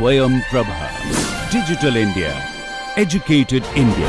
Swayam Prabha. Digital India. Educated India.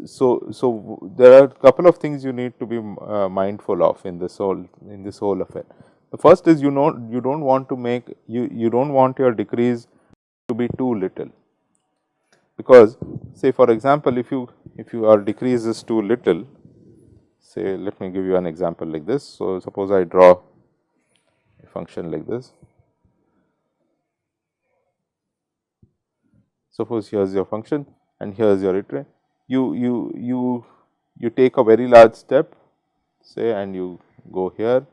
So there are a couple of things you need to be mindful of in this whole affair. The first is, you don't want to make you don't want your decrease to be too little, because say for example, if your decrease is too little, say let me give you an example like this. So suppose I draw a function like this. Suppose here is your function and here is your iterate. You take a very large step, say, and you go here,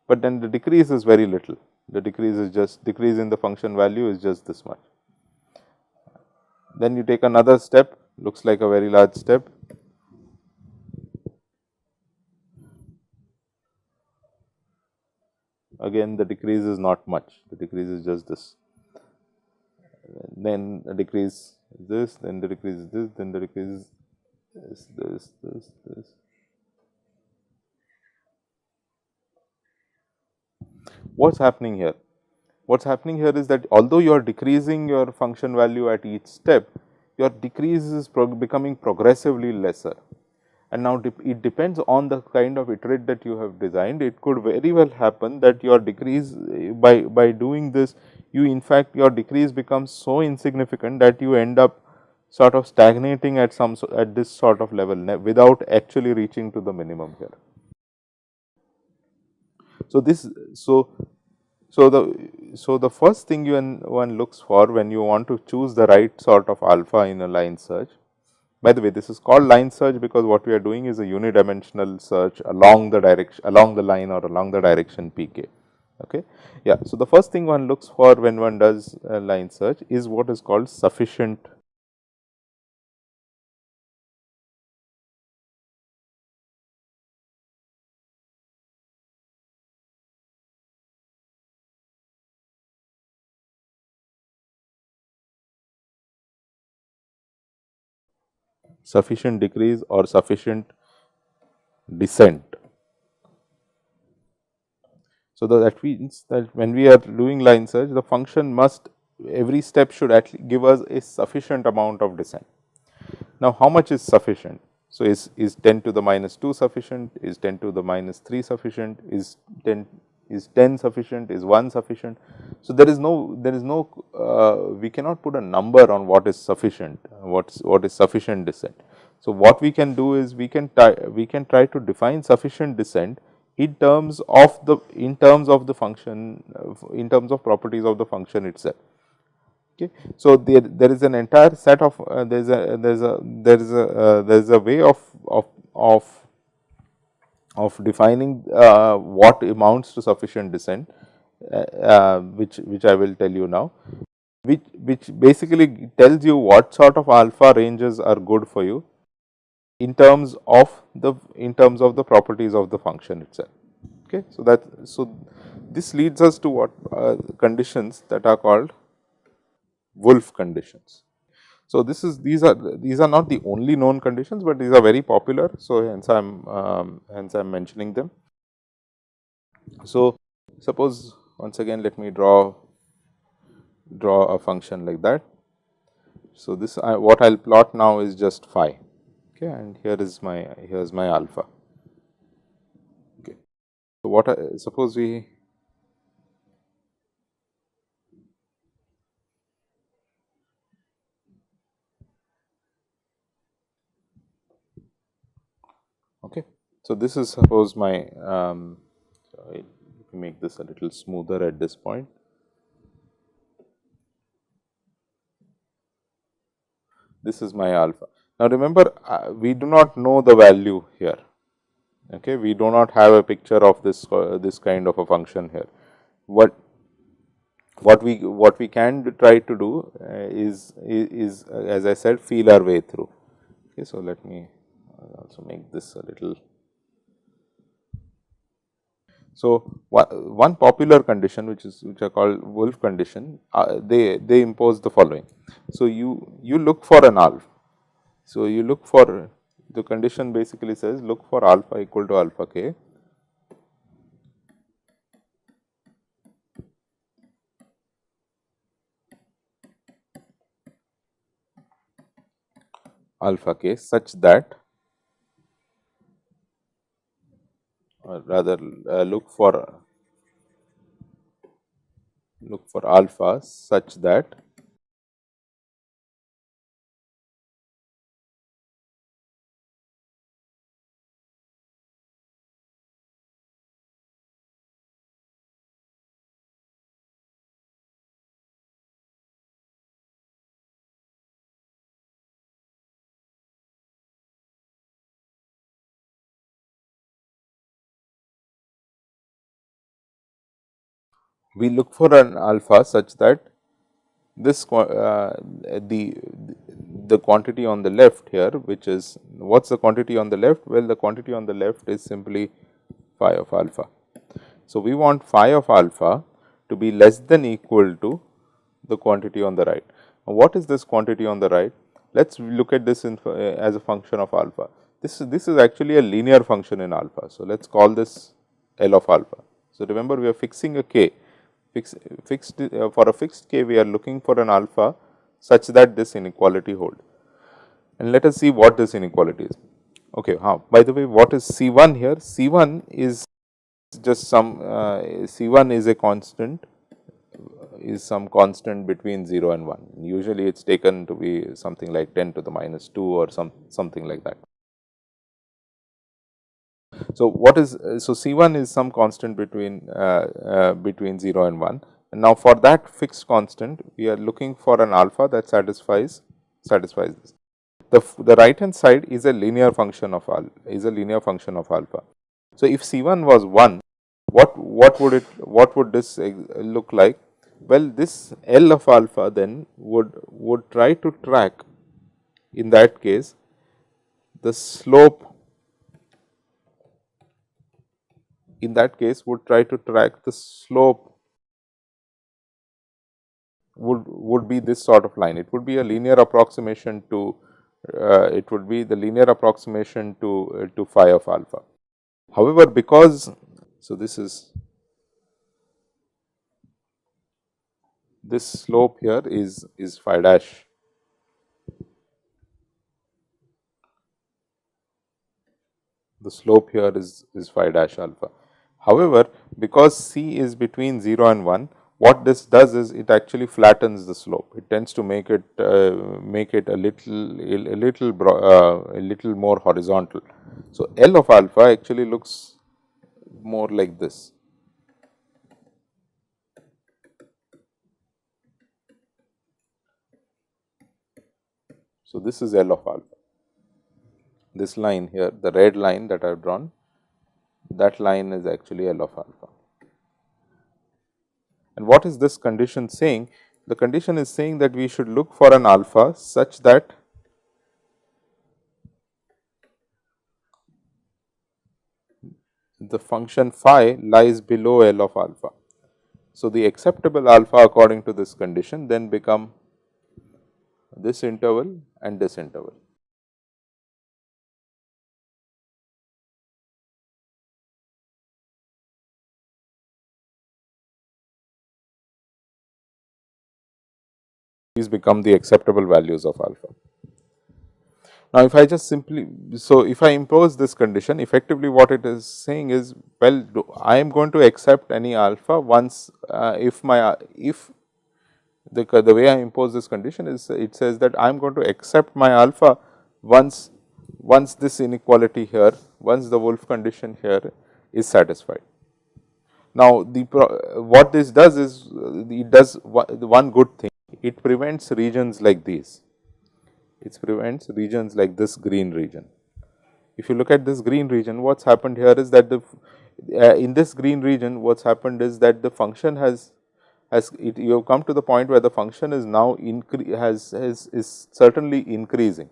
but then the decrease is very little. The decrease is just decrease in the function value is just this much. Then you take another step, looks like a very large step. Again, the decrease is not much. The decrease is just this. Then the decrease is this. Then the decrease is this. Then the decrease is this. What's happening here? What's happening here is that although you are decreasing your function value at each step, your decrease is becoming progressively lesser. And now it depends on the kind of iterate that you have designed. It could very well happen that your decrease, by doing this, you in fact your decrease becomes so insignificant that you end up sort of stagnating at this sort of level without actually reaching to the minimum here. So the first thing one looks for when you want to choose the right sort of alpha in a line search. By the way, this is called line search because what we are doing is a unidimensional search along the line or along the direction pk. Okay, yeah. So the first thing one looks for when one does a line search is what is called sufficient. Sufficient decrease or sufficient descent. So that means that when we are doing line search, the function must, every step should actually give us a sufficient amount of descent. Now, how much is sufficient? So is 10 to the minus 2 sufficient? Is 10 to the minus 3 sufficient? Is 10 sufficient? Is 1 sufficient? So there is no we cannot put a number on what is sufficient, what is sufficient descent. So what we can do is we can try to define sufficient descent in terms of the function, in terms of properties of the function itself. Okay. So there is an entire set of there is a way of defining what amounts to sufficient descent, which I will tell you now, which basically tells you what sort of alpha ranges are good for you in terms of the properties of the function itself. Okay. So this leads us to what conditions that are called Wolf conditions. So these are not the only known conditions, but these are very popular. So hence I'm mentioning them. So suppose once again let me draw a function like that. So this what I'll plot now is just phi. Okay, and here's my alpha. Okay. So suppose we okay. So this is suppose my let me make this a little smoother at this point. This is my alpha. Now remember, we do not know the value here. Okay, we do not have a picture of this kind of a function here. What what we can try to do is as I said, feel our way through. Okay, so let me also make this a little. So, one popular condition which are called Wolf condition, they impose the following. So, you look for an alpha. So, you look for the condition basically says look for alpha equal to alpha k, alpha k such that, or rather look for alpha such that we look for an alpha such that this the the quantity on the left here, which is what's the quantity on the left? Well, the quantity on the left is simply phi of alpha. So, we want phi of alpha to be less than equal to the quantity on the right. Now, what is this quantity on the right? Let us look at this as a function of alpha. This is actually a linear function in alpha. So, let us call this L of alpha. So, remember we are fixing a k, fixed for a fixed k we are looking for an alpha such that this inequality hold. And let us see what this inequality is. Okay, by the way, what is C1 here? C1 is just some C1 is a constant, is some constant between 0 and 1. Usually it is taken to be something like 10 to the minus 2 or something like that. So, what is so C1 is some constant between 0 and 1, and now for that fixed constant we are looking for an alpha that satisfies this. The right hand side is a linear function of alpha. So, if C1 was 1, what would this look like? Well, this L of alpha then would try to track, in that case, the slope, would try to track the slope would be this sort of line. It would be a linear approximation to to phi of alpha. However, because so this slope here is phi dash. The slope here is phi dash alpha. However, because C is between 0 and 1, what this does is it actually flattens the slope. It tends to make it a little more horizontal. So, L of alpha actually looks more like this. So, this is L of alpha. This line here, the red line that I have drawn, that line is actually L of alpha. And what is this condition saying? The condition is saying that we should look for an alpha such that the function phi lies below L of alpha. So, the acceptable alpha according to this condition then become this interval and this interval. These become the acceptable values of alpha. Now, if I just simply, so if I impose this condition, effectively what it is saying is, well, I am going to accept any alpha once if the way I impose this condition is it says that I am going to accept my alpha once this inequality here, once the Wolf condition here is satisfied. Now, what this does is it does one good thing. It prevents regions like these. It prevents regions like this green region. If you look at this green region, what's happened here is that in this green region, what's happened is that the function has you have come to the point where the function is now is certainly increasing,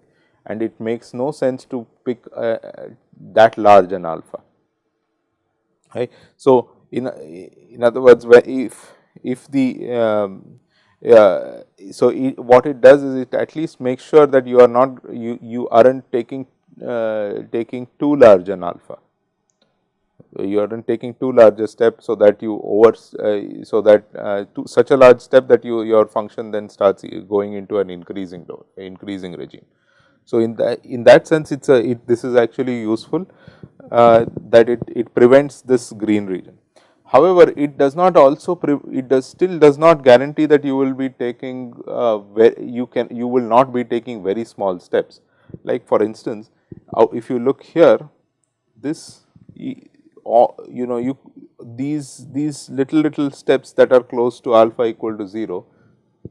and it makes no sense to pick that large an alpha. Right. So, in other words, if the so what it does is it at least makes sure that you are not you aren't taking too large an alpha. You aren't taking too large a step, so that you such a large step that your function then starts going into an increasing regime. So, in that sense, this is actually useful, that it prevents this green region. However, it does not also still does not guarantee that you will be taking you will not be taking very small steps. Like, for instance, if you look here, this these little steps that are close to alpha equal to 0,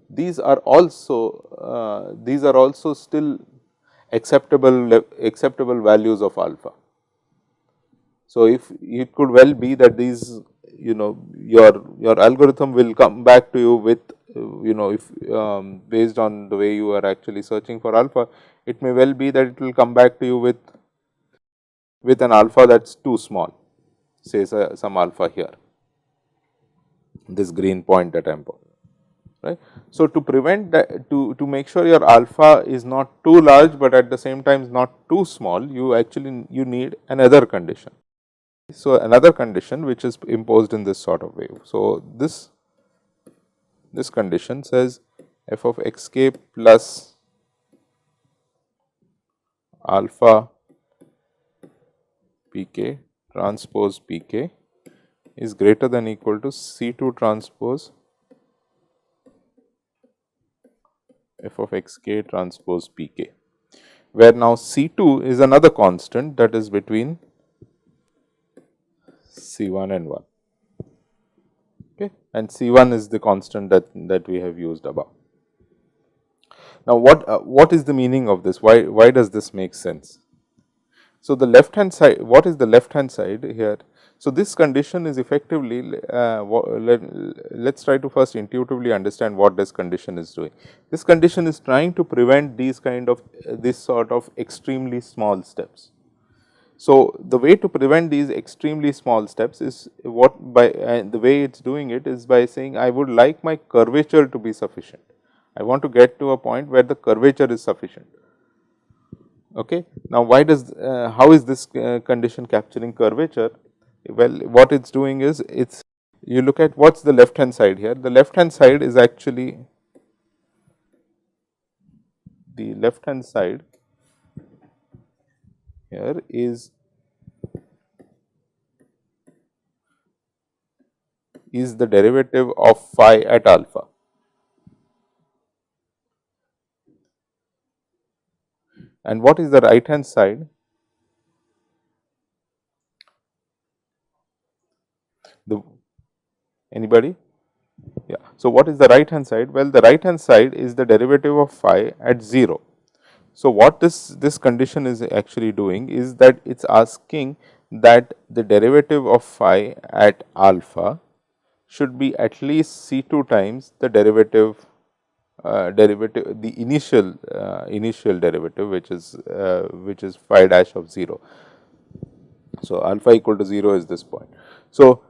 these are also still acceptable values of alpha. So, if it could well be that these your algorithm will come back to you with if based on the way you are actually searching for alpha, it may well be that it will come back to you with an alpha that is too small, say some alpha here, this green point that I am pointing, right. So, to prevent that, to make sure your alpha is not too large, but at the same time not too small, you need another condition. So, another condition which is imposed in this sort of way. So, this condition says f of x k plus alpha p k transpose p k is greater than equal to C 2 transpose f of x k transpose p k, where now C 2 is another constant that is between C 1 and 1, okay, and C 1 is the constant that we have used above. Now, what is the meaning of this? Why does this make sense? So, the left hand side, what is the left hand side here? So, this condition is effectively, let us try to first intuitively understand what this condition is doing. This condition is trying to prevent these this sort of extremely small steps. So, the way to prevent these extremely small steps is the way it is doing it is by saying, I would like my curvature to be sufficient. I want to get to a point where the curvature is sufficient. Okay. Now, how is this condition capturing curvature? Well, what it is doing is you look at what is the left hand side here. The left hand side is actually here is the derivative of phi at alpha. And what is the right hand side? Anybody? Yeah. So, what is the right hand side? Well, the right hand side is the derivative of phi at 0. So, what this condition is actually doing is that it is asking that the derivative of phi at alpha should be at least C 2 times the derivative the initial derivative, which is phi dash of 0. So, alpha equal to 0 is this point. So,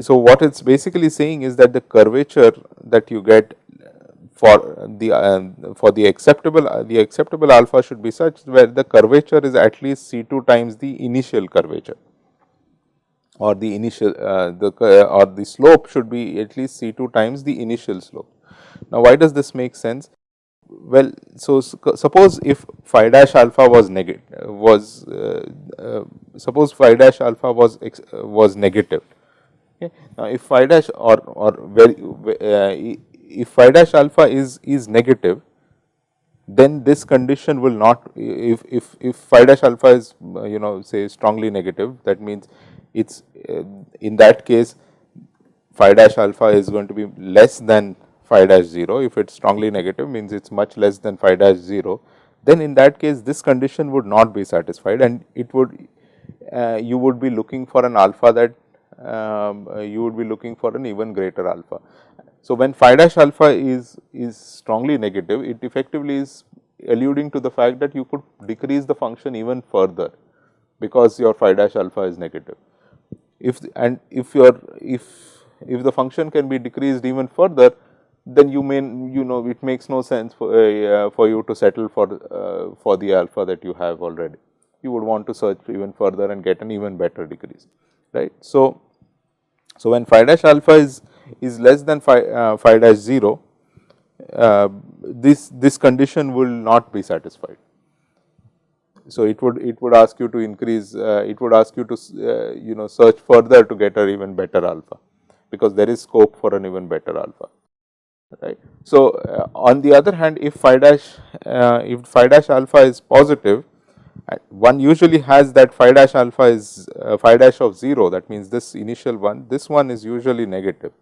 what it is basically saying is that the curvature that you get for the acceptable alpha should be such where the curvature is at least C 2 times the initial curvature, or the or the slope should be at least C 2 times the initial slope. Now, why does this make sense? Well, so suppose if phi dash alpha was suppose phi dash alpha was negative. Okay. Now, if phi dash if phi dash alpha is negative, then this condition will not, if phi dash alpha is say strongly negative, that means it's in that case phi dash alpha is going to be less than phi dash 0. If it's strongly negative, means it's much less than phi dash 0, then in that case this condition would not be satisfied, and it would you would be looking for an alpha that you would be looking for an even greater alpha. So, when phi dash alpha is strongly negative, it effectively is alluding to the fact that you could decrease the function even further, because your phi dash alpha is negative. If the function can be decreased even further, then it makes no sense for you to settle for the alpha that you have already. You would want to search even further and get an even better decrease, right. So when phi dash alpha is less than phi dash 0, this condition will not be satisfied. So it would ask you to increase, it would ask you to search further to get an even better alpha, because there is scope for an even better alpha, right. So on the other hand, if phi dash alpha is positive, one usually has that phi dash alpha is phi dash of 0, that means this initial one, this one is usually negative,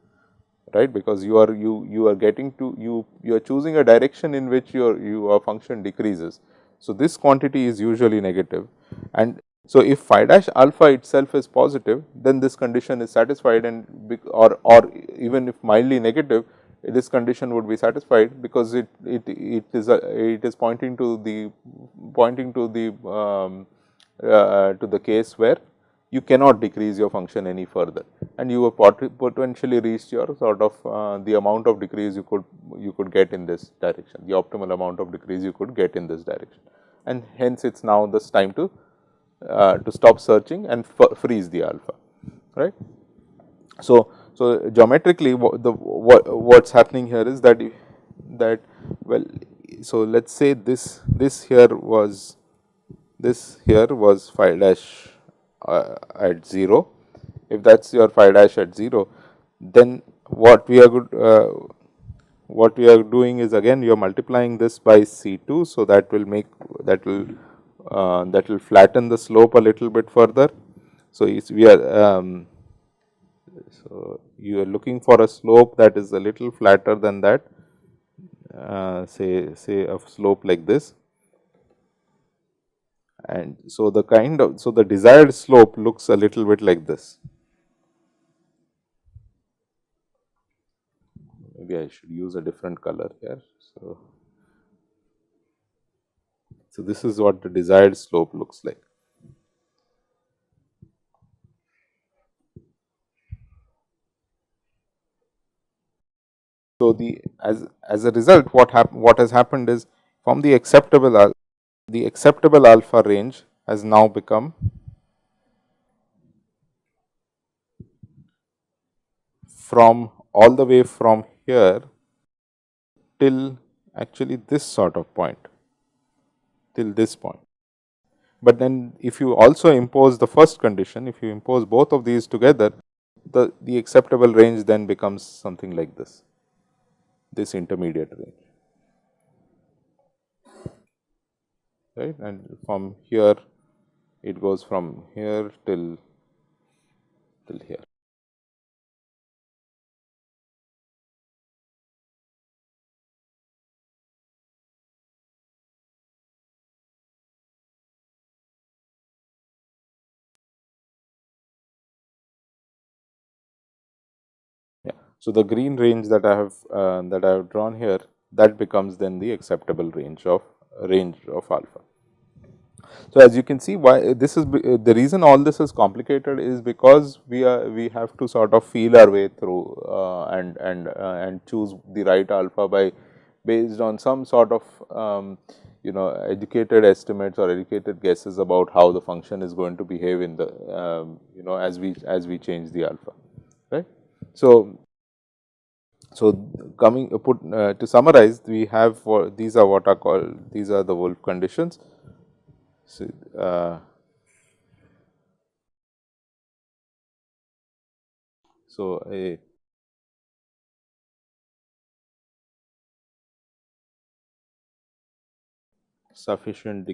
right, because you are getting to you are choosing a direction in which your function decreases. So this quantity is usually negative, and so if phi dash alpha itself is positive, then this condition is satisfied, and or even if mildly negative, this condition would be satisfied, because it is pointing to the case where you cannot decrease your function any further, and you have potentially reached your sort of the amount of decrease you could get in this direction, the optimal amount of decrease you could get in this direction, and hence it's now this time to stop searching and freeze the alpha, right. So geometrically, what's happening here is that well, so let's say this here was phi dash at 0. If that's your phi dash at 0, then what we are doing is, again, you are multiplying this by C2. So that will flatten the slope a little bit further. So you are looking for a slope that is a little flatter than that, say a slope like this. And so the desired slope looks a little bit like this. Maybe I should use a different color here. So this is what the desired slope looks like. So as a result, what has happened is, from the acceptable alpha range has now become from all the way from here till actually this sort of point, till this point. But then if you also impose the first condition, if you impose both of these together, the acceptable range then becomes something like this intermediate range, right. And from here, it goes from here till here. Yeah. So the green range that I have drawn here, that becomes then the acceptable range of alpha. So as you can see, why this is the reason all this is complicated is because we have to sort of feel our way through and choose the right alpha based on some sort of educated estimates or educated guesses about how the function is going to behave in the as we change the alpha, right. So to summarize, we have these are the Wolf conditions. So, a sufficient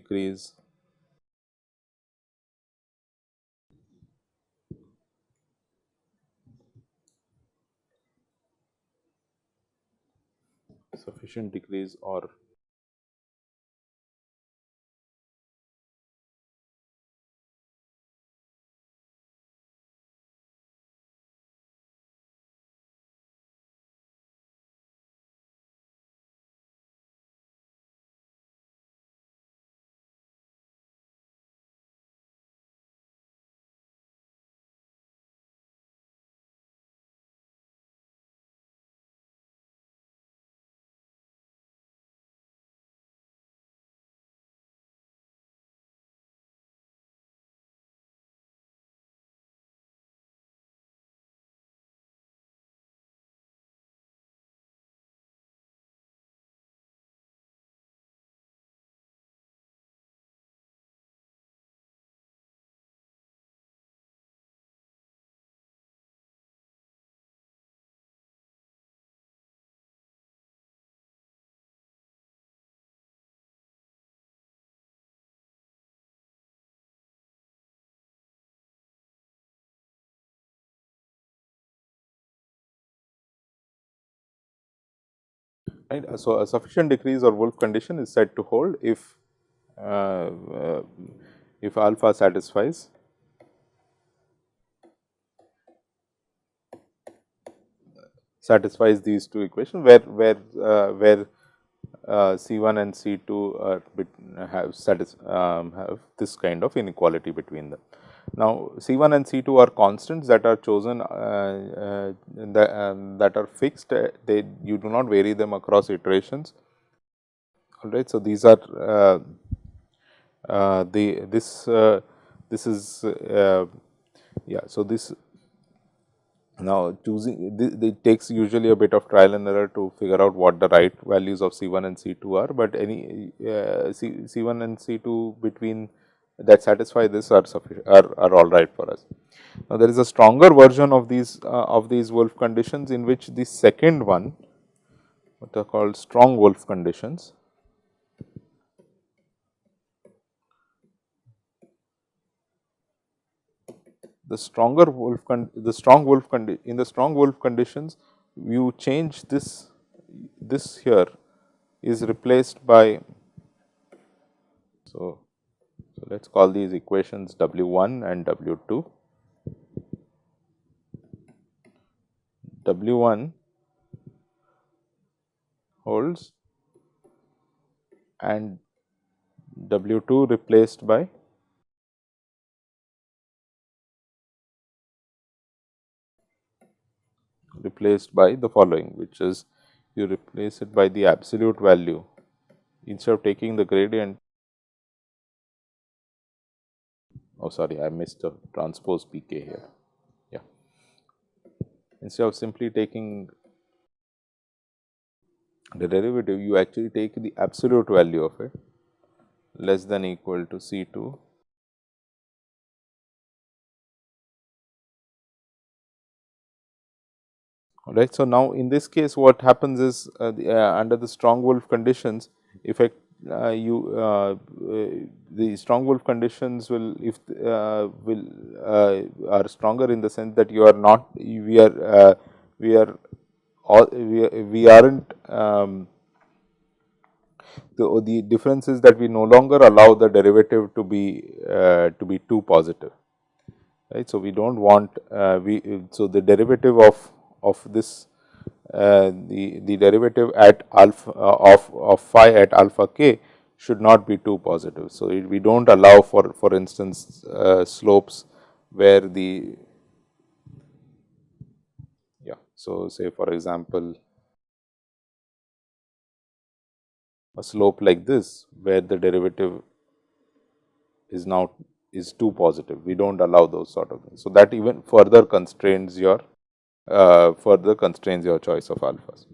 decrease or right. So, a sufficient decrease or Wolf condition is said to hold uh, uh, if alpha satisfies these two equations, where C1 and C2 are have this kind of inequality between them. Now, C1 and C2 are constants that are chosen that are fixed. They you do not vary them across iterations. All right. So, these are the this is yeah. So, this now choosing it takes usually a bit of trial and error to figure out what the right values of C1 and C2 are, but any C1 and C2 between that satisfy this are sufficient, are all right for us. Now, there is a stronger version of these Wolf conditions, in which the second one, what are called strong Wolf conditions. The stronger Wolf the strong Wolf in the strong Wolf conditions, you change this here is replaced by, so let us call these equations W1 and W2. W1 holds and W2 replaced by the following, which is you replace it by the absolute value instead of taking the gradient. Oh, sorry, I missed a transpose pk here. Yeah, instead of simply taking the derivative, you actually take the absolute value of it less than equal to C2 . Alright. So, now in this case what happens is under the strong Wolf conditions, effect the strong Wolf conditions will are stronger in the sense that you are not we are all we aren't the difference is that we no longer allow the derivative to be too positive, right. So, we do not want so the derivative of this the derivative at alpha of phi at alpha k should not be too positive. So, we do not allow for instance slopes where the yeah. So, say for example, a slope like this where the derivative is now is too positive, we do not allow those sort of things. So, that even further constrains your choice of alphas.